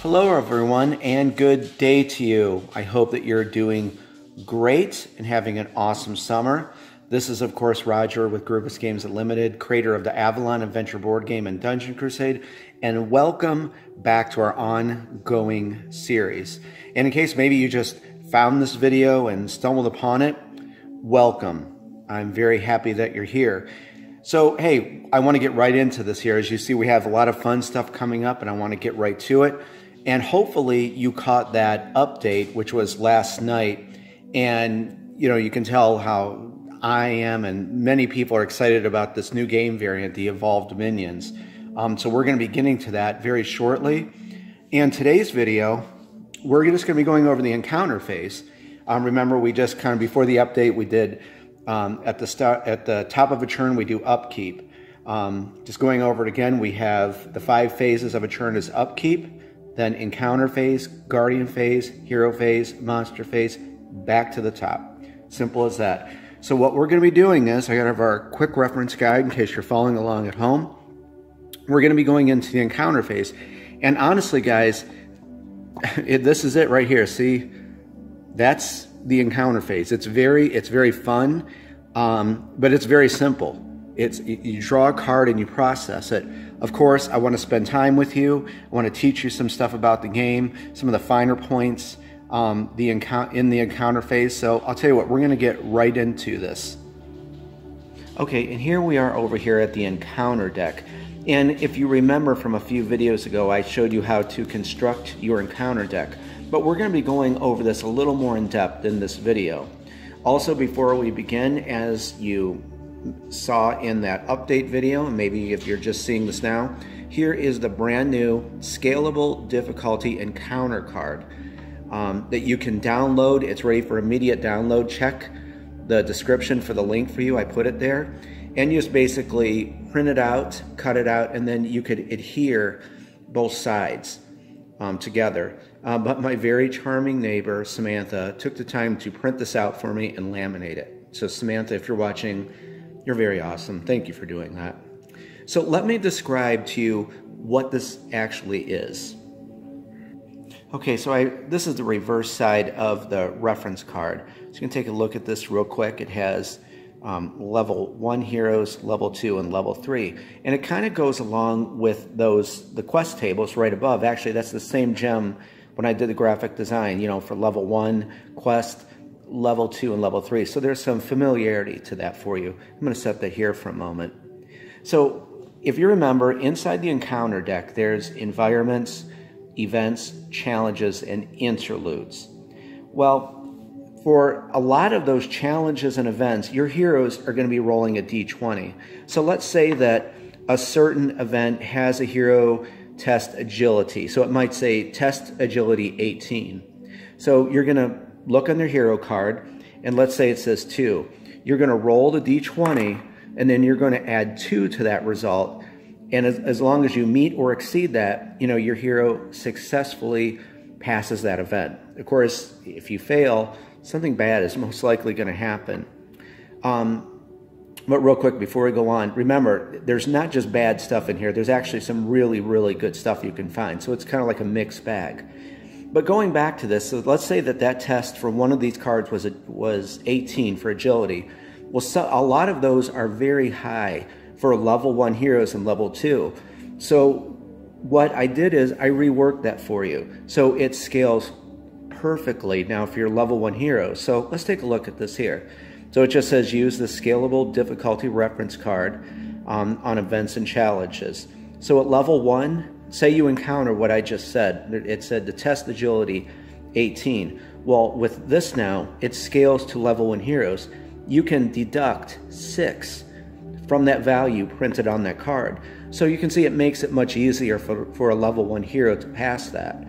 Hello everyone and good day to you. I hope that you're doing great and having an awesome summer. This is of course Roger with Groovis Games Unlimited, creator of the Avalon Adventure board game and Dungeon Crusade, and welcome back to our ongoing series. And in case maybe you just found this video and stumbled upon it, welcome. I'm very happy that you're here. So hey, I want to get right into this here. As you see, we have a lot of fun stuff coming up and I want to get right to it. And hopefully you caught that update, which was last night. And you can tell how I am and many people are excited about this new game variant, the Evolved Minions. So we're going to be getting to that very shortly. And today's video, we're just going to be going over the encounter phase. Remember, we just kind of before the update, we did at the top of a turn, we do Upkeep. Just going over it again, we have the 5 phases of a turn is Upkeep, then Encounter phase, Guardian phase, Hero phase, Monster phase, back to the top. Simple as that. So what we're going to be doing is, I got our quick reference guide in case you're following along at home. We're going to be going into the Encounter phase. And honestly, guys, this is it right here. See, that's the Encounter phase. It's very fun, but it's very simple. You draw a card and you process it. Of course, I want to spend time with you. I want to teach you some stuff about the game, some of the finer points in the encounter phase. So I'll tell you what, we're going to get right into this. Okay, and here we are over here at the encounter deck. And if you remember from a few videos ago, I showed you how to construct your encounter deck. But we're going to be going over this a little more in depth in this video. Also, before we begin, as you saw in that update video, and maybe if you're just seeing this now, here is the brand new Scalable Difficulty Encounter card that you can download. It's ready for immediate download. Check the description for the link for you. I put it there. And you just basically print it out, cut it out, and then you could adhere both sides together. But my very charming neighbor, Samantha, took the time to print this out for me and laminate it. So Samantha, if you're watching, you're very awesome. Thank you for doing that. So let me describe to you what this actually is. Okay, so this is the reverse side of the reference card. So you can take a look at this real quick. It has level 1 heroes, level 2, and level 3. And it kind of goes along with the quest tables right above. Actually, that's the same gem when I did the graphic design, for level 1 quest, level 2, and level 3. So there's some familiarity to that for you. I'm going to set that here for a moment. So if you remember, inside the encounter deck, there's environments, events, challenges, and interludes. Well, for a lot of those challenges and events, your heroes are going to be rolling a d20. So let's say that a certain event has a hero test agility. So it might say test agility 18. So you're going to look on their hero card, and let's say it says 2. You're going to roll the d20, and then you're going to add 2 to that result. And as long as you meet or exceed that, your hero successfully passes that event. Of course, if you fail, something bad is most likely going to happen. But real quick, before we go on, remember, there's not just bad stuff in here. There's actually some really, really good stuff you can find. So it's kind of like a mixed bag. But going back to this, so let's say that test for one of these cards was 18 for agility. Well, a lot of those are very high for level 1 heroes and level 2. So what I did is I reworked that for you. So it scales perfectly now for your level 1 hero. So let's take a look at this here. So it just says use the Scalable Difficulty Reference card on events and challenges. So at level 1, say you encounter what I just said. It said to test agility 18. Well, with this now, it scales to level 1 heroes. You can deduct 6 from that value printed on that card. So you can see it makes it much easier for a level 1 hero to pass that.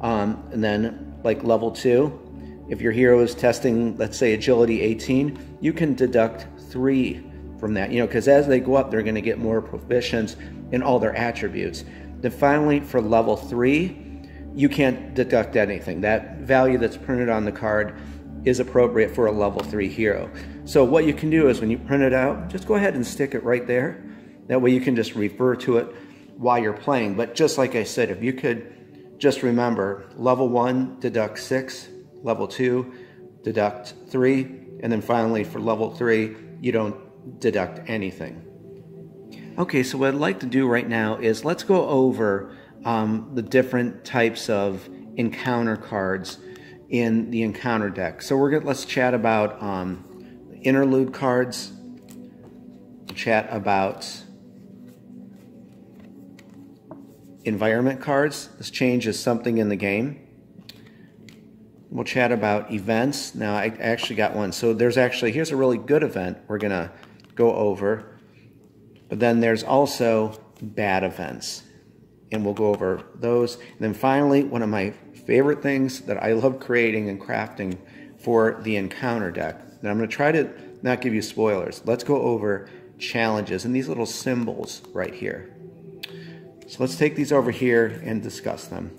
And then like level 2, if your hero is testing, let's say agility 18, you can deduct 3 from that, because as they go up, they're going to get more proficiency in all their attributes. Then finally, for level 3, you can't deduct anything. That value that's printed on the card is appropriate for a level 3 hero. So what you can do is when you print it out, just go ahead and stick it right there. That way you can just refer to it while you're playing. But just like I said, if you could just remember, level 1, deduct 6, level 2, deduct 3, and then finally for level 3, you don't deduct anything. Okay, so what I'd like to do right now is let's go over the different types of encounter cards in the encounter deck. So let's chat about interlude cards, chat about environment cards. This changes something in the game. We'll chat about events. Now I actually got one. So here's a really good event we're gonna go over. But then there's also bad events, and we'll go over those. And then finally, one of my favorite things that I love creating and crafting for the encounter deck. And I'm going to try to not give you spoilers. Let's go over challenges and these little symbols right here. So let's take these over here and discuss them.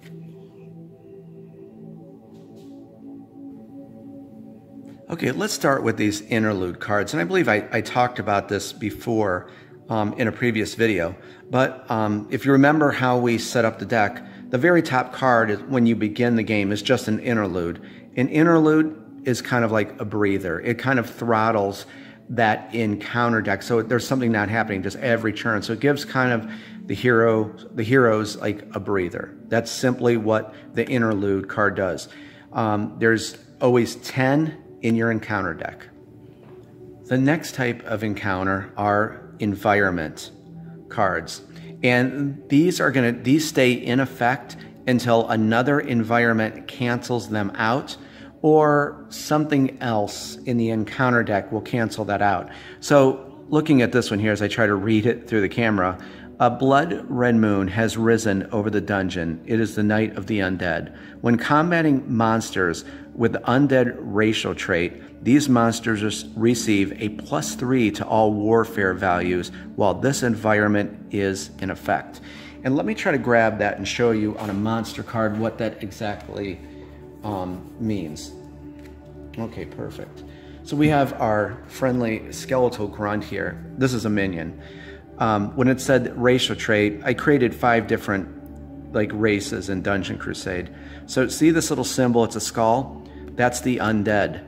Okay, let's start with these interlude cards. And I believe I talked about this before in a previous video, but if you remember how we set up the deck, the very top card is, when you begin the game, is just an interlude. An interlude is kind of like a breather. It kind of throttles that encounter deck, so there's something not happening just every turn. So it gives kind of the heroes like a breather. That's simply what the interlude card does. There's always 10 in your encounter deck. The next type of encounter are environment cards, and these stay in effect until another environment cancels them out, or something else in the encounter deck will cancel that out. So looking at this one here as I try to read it through the camera, a blood red moon has risen over the dungeon. It is the night of the undead. When combating monsters with the undead racial trait, these monsters receive a +3 to all warfare values while this environment is in effect. And let me try to grab that and show you on a monster card what that exactly means. Okay, perfect. So we have our friendly skeletal grunt here. This is a minion. When it said racial trait, I created 5 different races in Dungeon Crusade. So see this little symbol, it's a skull? That's the undead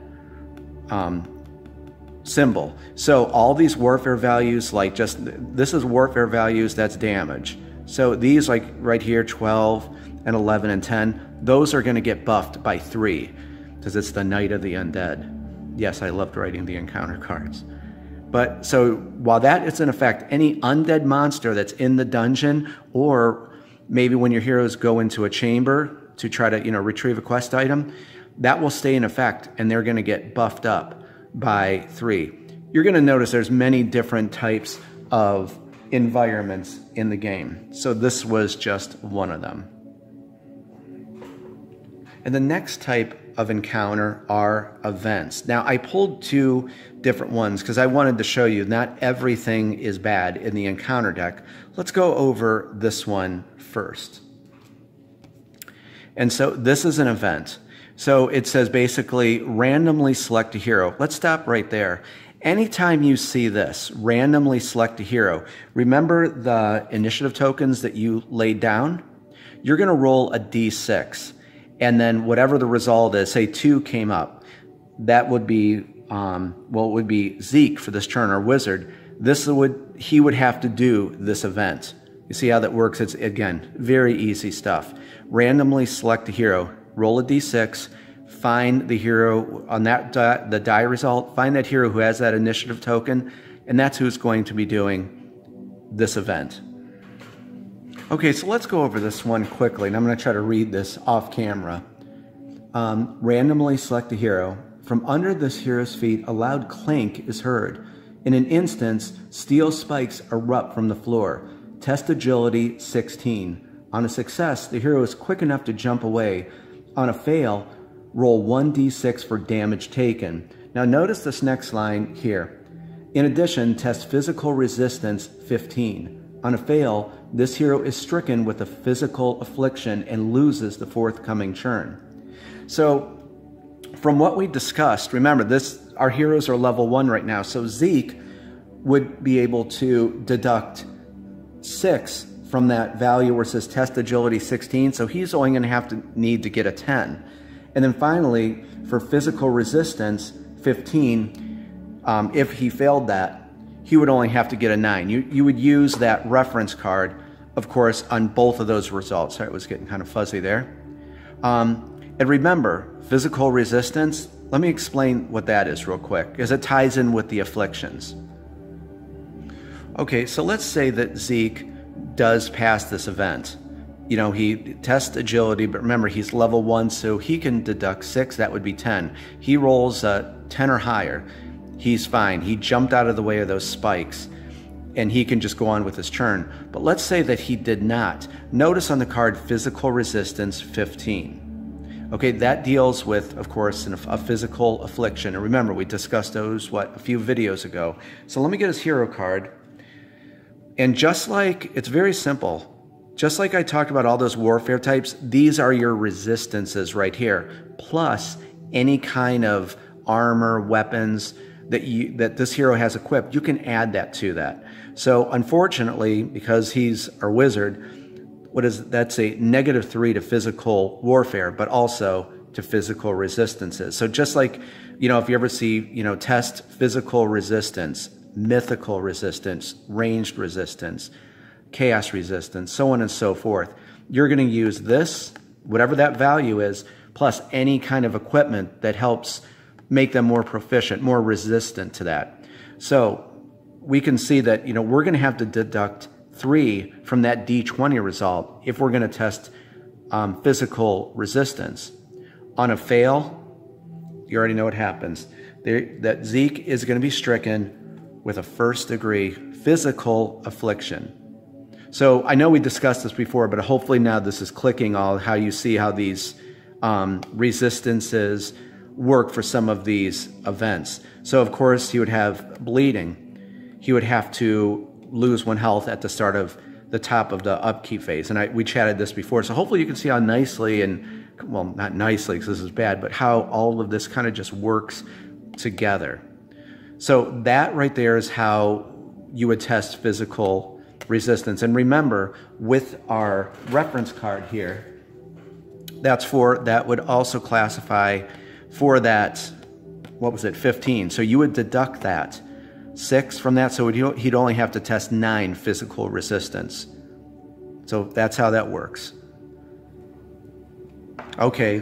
symbol. So all these warfare values, this is warfare values, that's damage. So these right here, 12 and 11 and 10, those are gonna get buffed by 3 because it's the night of the undead. Yes, I loved writing the encounter cards. But so while that is in effect, any undead monster that's in the dungeon, or maybe when your heroes go into a chamber to try to retrieve a quest item, that will stay in effect and they're going to get buffed up by 3. You're going to notice there's many different types of environments in the game. So this was just one of them. And the next type of encounter are events. Now I pulled 2 different ones because I wanted to show you not everything is bad in the encounter deck. Let's go over this one first. And so this is an event. So it says basically randomly select a hero. Let's stop right there. Anytime you see this, randomly select a hero, remember the initiative tokens that you laid down? You're going to roll a d6. And then whatever the result is, say 2 came up, that would be, it would be Zeke for this turn, or Wizard. He would have to do this event. You see how that works? It's, again, very easy stuff. Randomly select a hero, roll a d6, find the hero on the die result, find that hero who has that initiative token, and that's who's going to be doing this event. Okay, so let's go over this one quickly, and I'm going to try to read this off camera. Randomly select a hero. From under this hero's feet, a loud clank is heard. In an instant, steel spikes erupt from the floor. Test agility 16. On a success, the hero is quick enough to jump away. On a fail, roll 1d6 for damage taken. Now notice this next line here. In addition, test physical resistance 15. On a fail, this hero is stricken with a physical affliction and loses the forthcoming turn. So, from what we discussed, remember our heroes are level 1 right now, so Zeke would be able to deduct 6 from that value where it says test agility 16, so he's only going to need to get a 10. And then finally, for physical resistance 15, if he failed that, he would only have to get a 9. You would use that reference card, of course, on both of those results. Sorry, it was getting kind of fuzzy there. And remember, physical resistance, let me explain what that is real quick, because it ties in with the afflictions. Okay, so let's say that Zeke does pass this event. You know, he tests agility, but remember, he's level 1, so he can deduct 6, that would be 10. He rolls 10 or higher, he's fine. He jumped out of the way of those spikes, and he can just go on with his turn. But let's say that he did not. Notice on the card, physical resistance 15. Okay, that deals with, of course, a physical affliction. And remember, we discussed those, a few videos ago. So let me get his hero card. And just like, it's very simple. Just like I talked about all those warfare types, these are your resistances right here. Plus any kind of armor, weapons that this hero has equipped, you can add that to that. So unfortunately, because he's our wizard, that's a -3 to physical warfare, but also to physical resistances. So just like, you know, if you ever see, you know, test physical resistance, mythical resistance, ranged resistance, chaos resistance, so on and so forth, you're going to use this, whatever that value is, plus any kind of equipment that helps make them more proficient, more resistant to that. So we can see that, you know, we're going to have to deduct 3 from that D20 result if we're going to test physical resistance. On a fail, you already know what happens. That Zeke is going to be stricken with a 1st degree physical affliction. So I know we discussed this before, but hopefully now this is clicking all how you see how these resistances work for some of these events. So of course he would have bleeding. He would have to lose 1 health at the start of the top of the upkeep phase. And we chatted this before. So hopefully you can see how nicely, and well, not nicely because this is bad, but how all of this kind of just works together. So that right there is how you would test physical resistance. And remember, with our reference card here, that would also classify for that, what was it, 15. So you would deduct that 6 from that, so he'd only have to test 9 physical resistance. So that's how that works. Okay,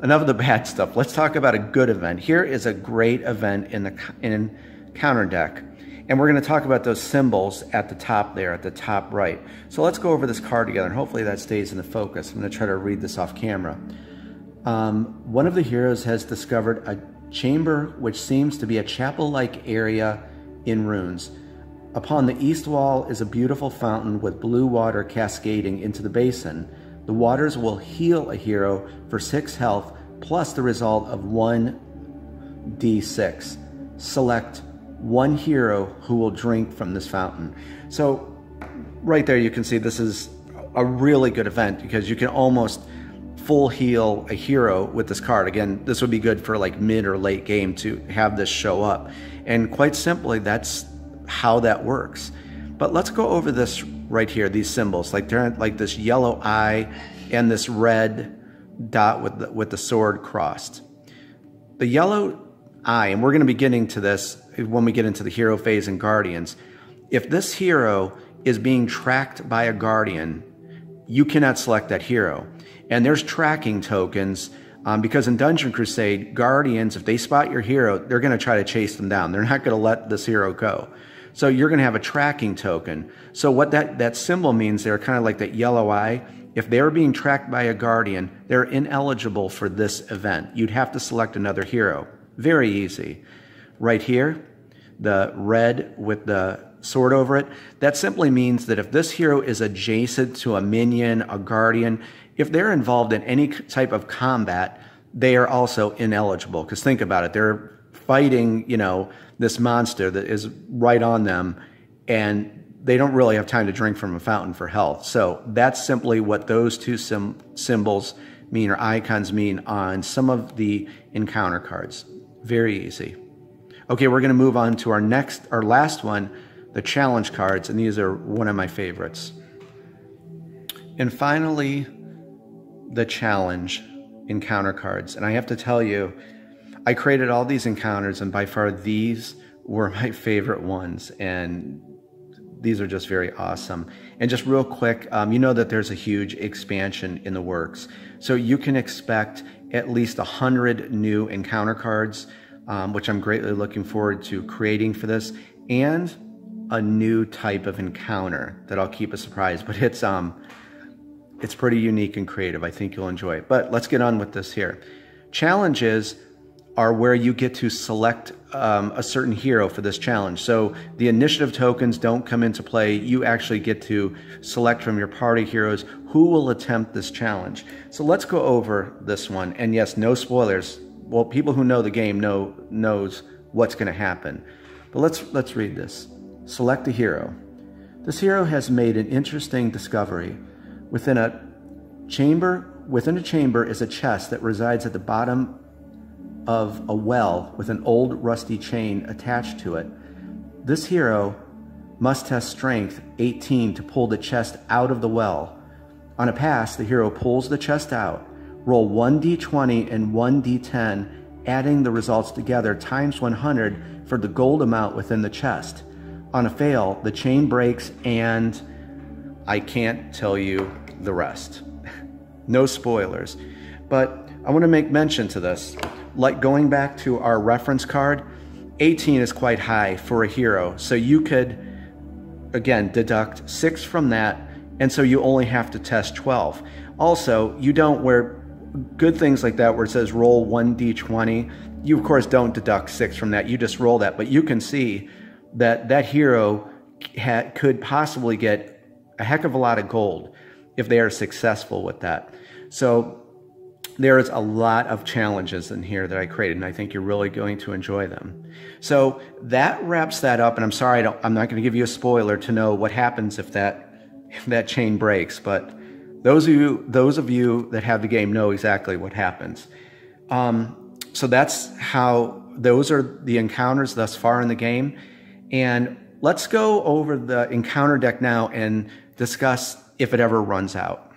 enough of the bad stuff. Let's talk about a good event. Here is a great event in counter deck. And we're going to talk about those symbols at the top there, at the top right. So let's go over this card together, and hopefully that stays in the focus. I'm going to try to read this off camera. One of the heroes has discovered a chamber which seems to be a chapel-like area in ruins. Upon the east wall is a beautiful fountain with blue water cascading into the basin. The waters will heal a hero for 6 health, plus the result of 1d6. Select 1 hero who will drink from this fountain. So right there you can see this is a really good event because you can almost full heal a hero with this card. Again, this would be good for like mid or late game to have this show up. And quite simply, that's how that works. But let's go over this right here, these symbols. Like they're like this yellow eye and this red dot with the sword crossed. The yellow eye, and we're going to be getting to this when we get into the hero phase and guardians. If this hero is being tracked by a guardian, you cannot select that hero. And there's tracking tokens because in Dungeon Crusade, guardians, if they spot your hero, they're going to try to chase them down. They're not going to let this hero go. So you're going to have a tracking token. So what that symbol means, they're kind of like that yellow eye. If they're being tracked by a guardian, they're ineligible for this event. You'd have to select another hero. Very easy. Right here, the red with the sword over it, that simply means that if this hero is adjacent to a minion, a guardian, if they're involved in any type of combat, they are also ineligible. Because think about it, they're fighting, you know, this monster that is right on them, and they don't really have time to drink from a fountain for health. So that's simply what those two symbols mean, or icons mean, on some of the encounter cards. Very easy. Okay, we're going to move on to our last one, the challenge cards, and these are one of my favorites. And finally, the challenge encounter cards. And I have to tell you, I created all these encounters, and by far these were my favorite ones. And these are just very awesome. And just real quick, you know that there's a huge expansion in the works. So you can expect at least 100 new encounter cards, which I'm greatly looking forward to creating for this, and a new type of encounter that I'll keep a surprise. But it's pretty unique and creative. I think you'll enjoy it. But let's get on with this here. Challenges are where you get to select a certain hero for this challenge. So the initiative tokens don't come into play. You actually get to select from your party heroes who will attempt this challenge. So let's go over this one. And yes, no spoilers. Well, people who know the game knows what's going to happen. But let's read this. Select a hero. This hero has made an interesting discovery. Within a chamber is a chest that resides at the bottom of a well with an old rusty chain attached to it. This hero must test strength 18 to pull the chest out of the well. On a pass, the hero pulls the chest out. Roll 1d20 and 1d10, adding the results together times 100 for the gold amount within the chest. On a fail, the chain breaks, and I can't tell you the rest. No spoilers. But I want to make mention to this. Like going back to our reference card, 18 is quite high for a hero. So you could, again, deduct 6 from that, and so you only have to test 12. Also, you don't, where good things like that where it says roll 1d20, you of course don't deduct 6 from that, you just roll that. But you can see that that hero could possibly get a heck of a lot of gold if they are successful with that. So there is a lot of challenges in here that I created, and I think you're really going to enjoy them. So that wraps that up, and I'm sorry, I'm not going to give you a spoiler to know what happens if that chain breaks, but those of you that have the game know exactly what happens. So that's how, those are the encounters thus far in the game. And let's go over the encounter deck now and discuss if it ever runs out.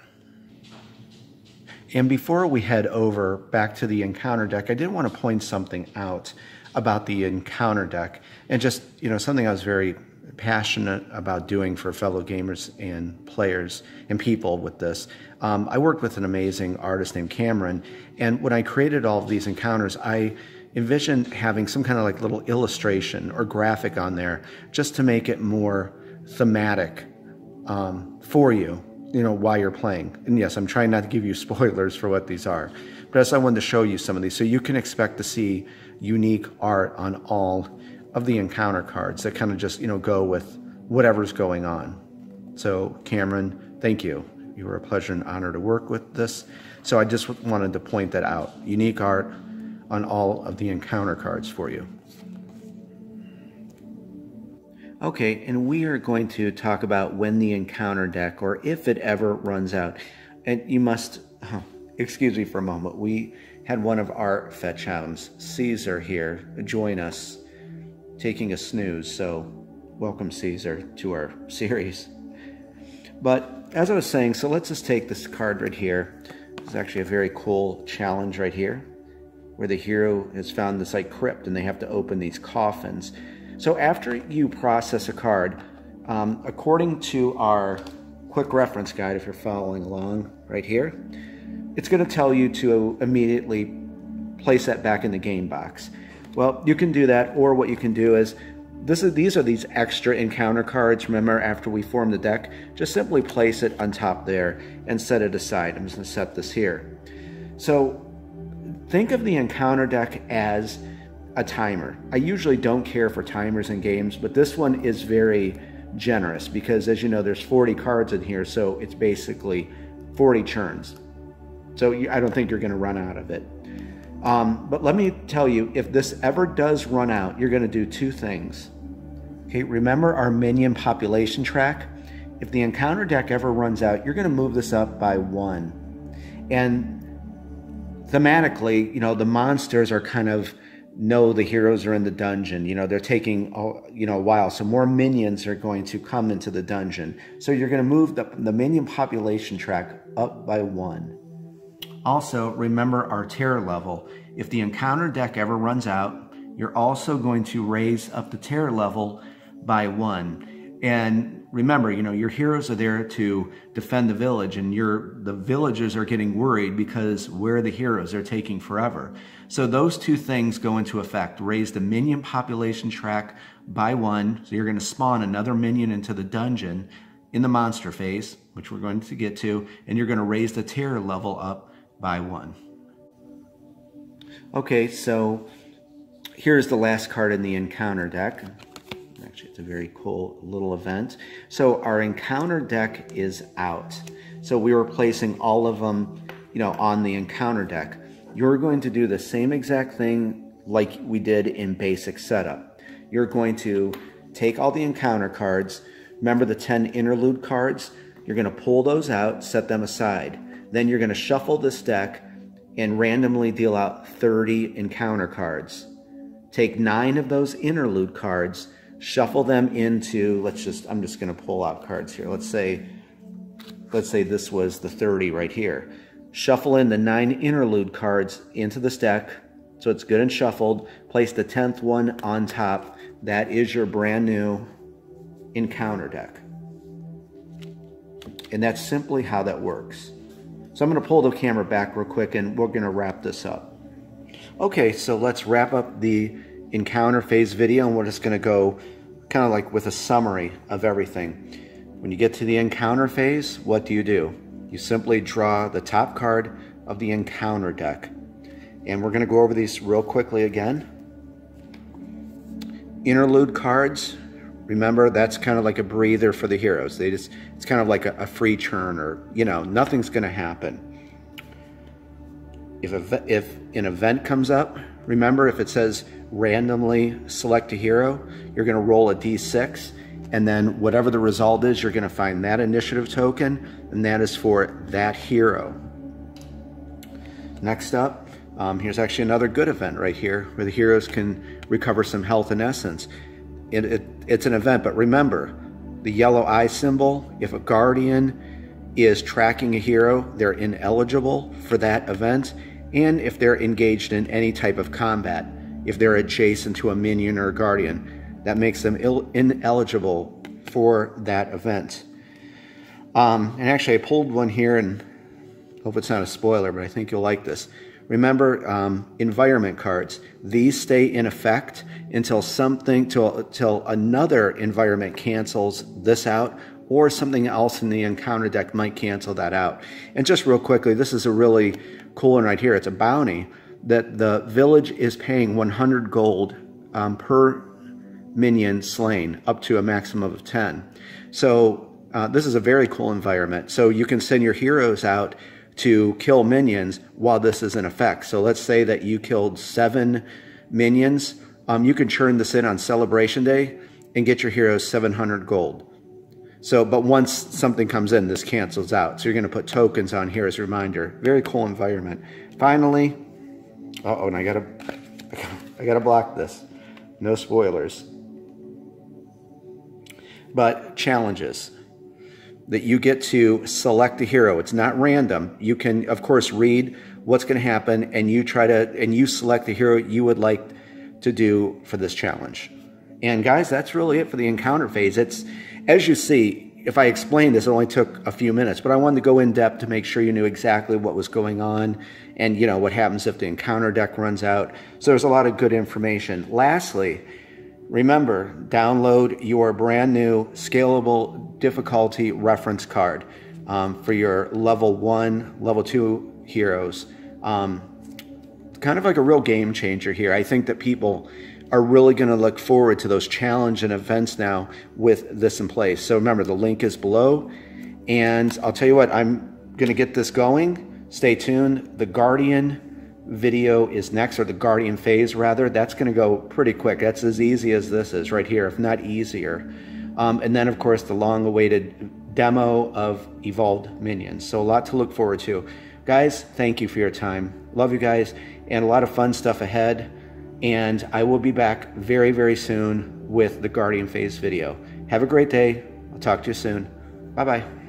And before we head over back to the encounter deck, I did want to point something out about the encounter deck, and just, you know, something I was very passionate about doing for fellow gamers and players and people with this. I worked with an amazing artist named Cameron, and when I created all of these encounters, I envisioned having some kind of like little illustration or graphic on there just to make it more thematic for you, you know, while you're playing. And yes, I'm trying not to give you spoilers for what these are, but I wanted to show you some of these so you can expect to see unique art on all of the encounter cards that kind of just, you know, go with whatever's going on. So Cameron, thank you. You were a pleasure and honor to work with this. So I just wanted to point that out. Unique art on all of the encounter cards for you. Okay, and we are going to talk about when the encounter deck, or if it ever runs out. And you must, excuse me for a moment, we had one of our fetch hounds, Caesar, here join us, taking a snooze, so welcome Caesar to our series. But as I was saying, so let's just take this card right here. It's actually a very cool challenge right here, where the hero has found this like crypt and they have to open these coffins. So after you process a card, according to our quick reference guide, if you're following along right here, it's going to tell you to immediately place that back in the game box. Well, you can do that, or what you can do is, these are these extra encounter cards. Remember, after we form the deck, just simply place it on top there and set it aside. I'm just going to set this here. So think of the encounter deck as a timer. I usually don't care for timers in games, but this one is very generous because, as you know, there's 40 cards in here, so it's basically 40 turns. So I don't think you're going to run out of it. But let me tell you, if this ever does run out, you're going to do two things. Okay, remember our minion population track? If the encounter deck ever runs out, you're going to move this up by 1. And thematically, you know, the monsters are kind of know the heroes are in the dungeon. You know, they're taking, you know, a while. So more minions are going to come into the dungeon. So you're going to move the minion population track up by 1. Also, remember our terror level. If the encounter deck ever runs out, you're also going to raise up the terror level by 1. And remember, you know, your heroes are there to defend the village, and the villagers are getting worried because we're the heroes. They're taking forever. So those two things go into effect. Raise the minion population track by 1. So you're going to spawn another minion into the dungeon in the monster phase, which we're going to get to, and you're going to raise the terror level up by 1. Okay, so here's the last card in the encounter deck. Actually, it's a very cool little event. So our encounter deck is out. So we were placing all of them, you know, on the encounter deck. You're going to do the same exact thing like we did in basic setup. You're going to take all the encounter cards. Remember the 10 interlude cards? You're going to pull those out, set them aside. Then you're going to shuffle this deck and randomly deal out 30 encounter cards. Take 9 of those interlude cards, shuffle them into, I'm just going to pull out cards here. Let's say this was the 30 right here. Shuffle in the 9 interlude cards into this deck so it's good and shuffled. Place the 10th one on top. That is your brand new encounter deck. And that's simply how that works. So I'm going to pull the camera back real quick and we're going to wrap this up. Okay, so let's wrap up the encounter phase video, and we're just going to go kind of like with a summary of everything. When you get to the encounter phase, what do? You simply draw the top card of the encounter deck. And we're going to go over these real quickly again. Interlude cards, remember, that's kind of like a breather for the heroes. It's kind of like a free turn, or, you know, nothing's going to happen. If an event comes up, remember, if it says randomly select a hero, you're going to roll a d6, and then whatever the result is, you're going to find that initiative token, and that is for that hero. Next up, here's actually another good event right here, where the heroes can recover some health and essence. It's an event, but remember, the yellow eye symbol, if a guardian is tracking a hero, they're ineligible for that event. And if they're engaged in any type of combat, if they're adjacent to a minion or a guardian, that makes them ineligible for that event. And actually, I pulled one here, and hope it's not a spoiler, but I think you'll like this. Remember, environment cards. These stay in effect until till another environment cancels this out, or something else in the encounter deck might cancel that out. And just real quickly, this is a really cool one right here. It's a bounty that the village is paying 100 gold per minion slain, up to a maximum of 10. So this is a very cool environment. So you can send your heroes out to kill minions while this is in effect. So let's say that you killed 7 minions. You can churn this in on Celebration Day and get your heroes 700 gold. So, but once something comes in, this cancels out. So you're going to put tokens on here as a reminder. Very cool environment. Finally, and I gotta block this. No spoilers. But challenges that you get to select a hero. It's not random. You can, of course, read what's going to happen, and you select the hero you would like to do for this challenge. And guys, that's really it for the encounter phase. It's, as you see, if I explained this, it only took a few minutes, but I wanted to go in depth to make sure you knew exactly what was going on and, you know, what happens if the encounter deck runs out. So there's a lot of good information. Lastly, remember, download your brand new scalable difficulty reference card for your level 1, level 2 heroes. Kind of like a real game changer here. I think that people are really going to look forward to those challenge and events now with this in place. So remember, the link is below, and I'll tell you what, I'm going to get this going. Stay tuned. The Guardian video is next, or the Guardian phase rather. That's going to go pretty quick. That's as easy as this is right here, if not easier. And then, of course, the long-awaited demo of Evolved Minions. So a lot to look forward to. Guys, thank you for your time. Love you guys, and a lot of fun stuff ahead. and I will be back very, very soon with the Guardian Phase video. Have a great day. I'll talk to you soon. Bye-bye.